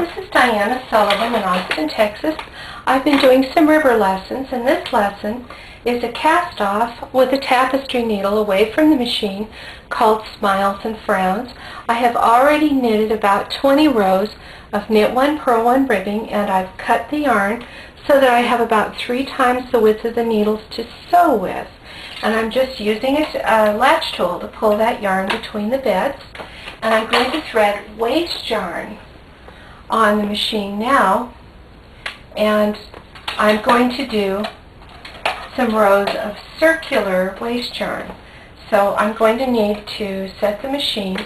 This is Diana Sullivan in Austin, Texas. I've been doing some river lessons, and this lesson is a cast-off with a tapestry needle away from the machine called Smiles and Frowns. I have already knitted about 20 rows of knit 1, purl 1 ribbing, and I've cut the yarn so that I have about 3 times the width of the needles to sew with. And I'm just using a latch tool to pull that yarn between the beds. And I'm going to thread waste yarn on the machine now, and I'm going to do some rows of circular waste yarn. So I'm going to need to set the machine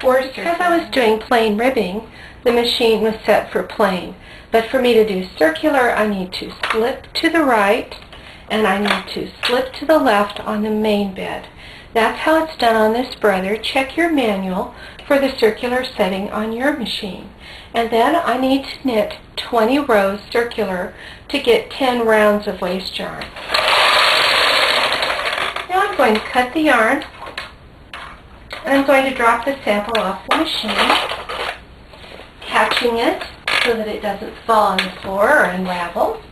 for circular. Because I was doing plain ribbing, the machine was set for plain. But for me to do circular, I need to slip to the right and I need to slip to the left on the main bed. That's how it's done on this brother. Check your manual for the circular setting on your machine. And then I need to knit 20 rows circular to get 10 rounds of waste yarn. Now I'm going to cut the yarn, and I'm going to drop the sample off the machine, catching it so that it doesn't fall on the floor or unravel.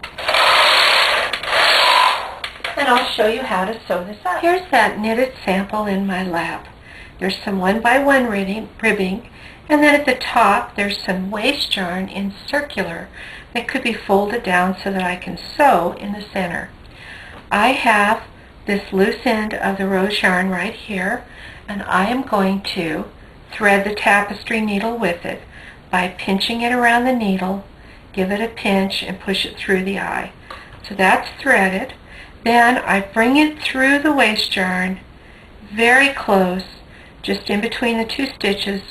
And I'll show you how to sew this up. Here's that knitted sample in my lap. There's some 1x1 ribbing, and then at the top there's some waste yarn in circular that could be folded down so that I can sew in the center. I have this loose end of the rose yarn right here, and I am going to thread the tapestry needle with it by pinching it around the needle, give it a pinch, and push it through the eye. So that's threaded. Then I bring it through the waste yarn very close, just in between the 2 stitches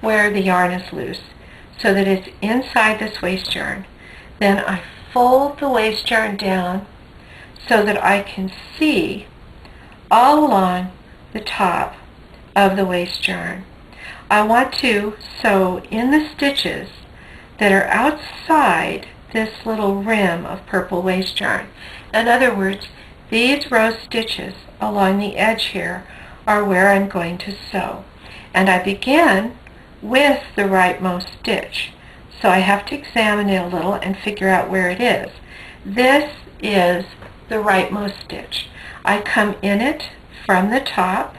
where the yarn is loose, so that it's inside this waste yarn. Then I fold the waste yarn down so that I can see all along the top of the waste yarn. I want to sew in the stitches that are outside this little rim of purple waste yarn. In other words, these row stitches along the edge here are where I'm going to sew. And I begin with the rightmost stitch. So I have to examine it a little and figure out where it is. This is the rightmost stitch. I come in it from the top,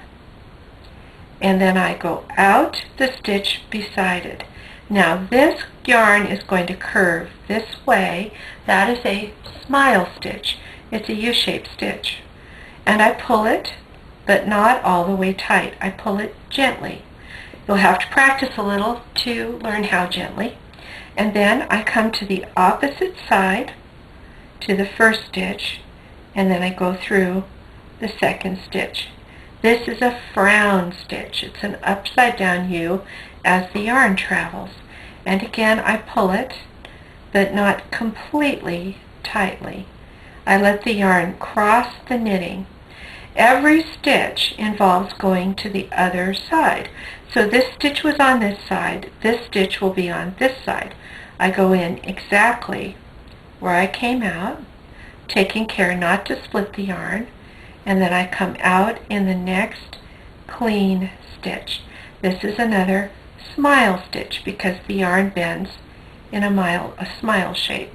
and then I go out the stitch beside it. Now this yarn is going to curve this way. That is a smile stitch. It's a U-shaped stitch. And I pull it, but not all the way tight. I pull it gently. You'll have to practice a little to learn how gently. And then I come to the opposite side to the first stitch, and then I go through the second stitch. This is a frown stitch. It's an upside down U as the yarn travels. And again I pull it, but not completely tightly. I let the yarn cross the knitting. Every stitch involves going to the other side. So this stitch was on this side, this stitch will be on this side. I go in exactly where I came out, taking care not to split the yarn, and then I come out in the next clean stitch. This is another smile stitch because the yarn bends in a smile shape.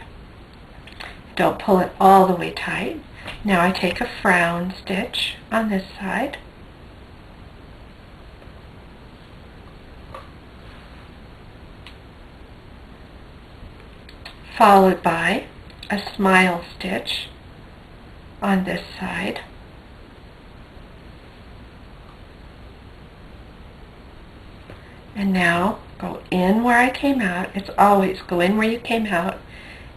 Don't pull it all the way tight. Now I take a frown stitch on this side, followed by a smile stitch on this side, and now go in where I came out. It's always go in where you came out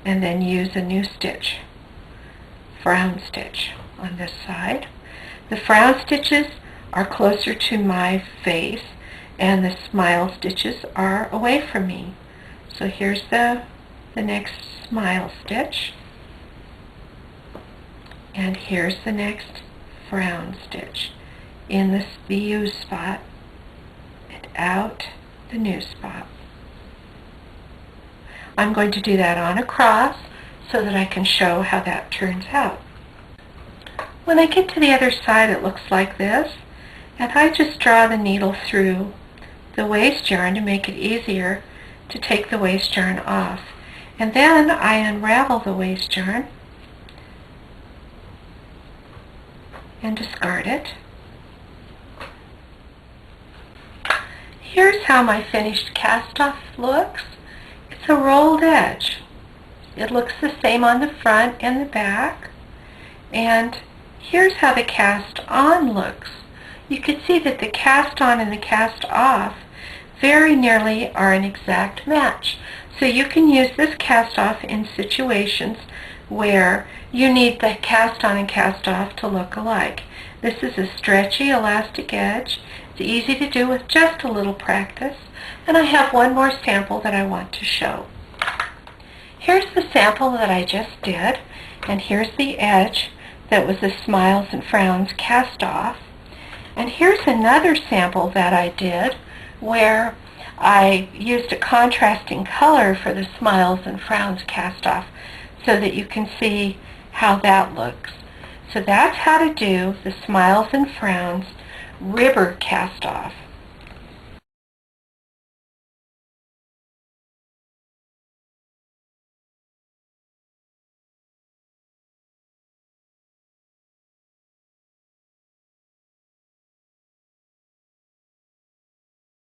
and then use a new stitch. Frown stitch on this side. The frown stitches are closer to my face and the smile stitches are away from me. So here's the next smile stitch, and here's the next frown stitch in the U spot and out the new spot. I'm going to do that on a cross so that I can show how that turns out. When I get to the other side, it looks like this, and I just draw the needle through the waste yarn to make it easier to take the waste yarn off. And then I unravel the waste yarn and discard it. Here's how my finished cast-off looks. It's a rolled edge. It looks the same on the front and the back. And here's how the cast-on looks. You can see that the cast-on and the cast-off very nearly are an exact match. So you can use this cast-off in situations where you need the cast-on and cast-off to look alike. This is a stretchy elastic edge. It's easy to do with just a little practice. And I have one more sample that I want to show. Here's the sample that I just did, and here's the edge that was the Smiles and Frowns cast-off. And here's another sample that I did where I used a contrasting color for the Smiles and Frowns cast-off so that you can see how that looks. So that's how to do the Smiles and Frowns ribber cast-off.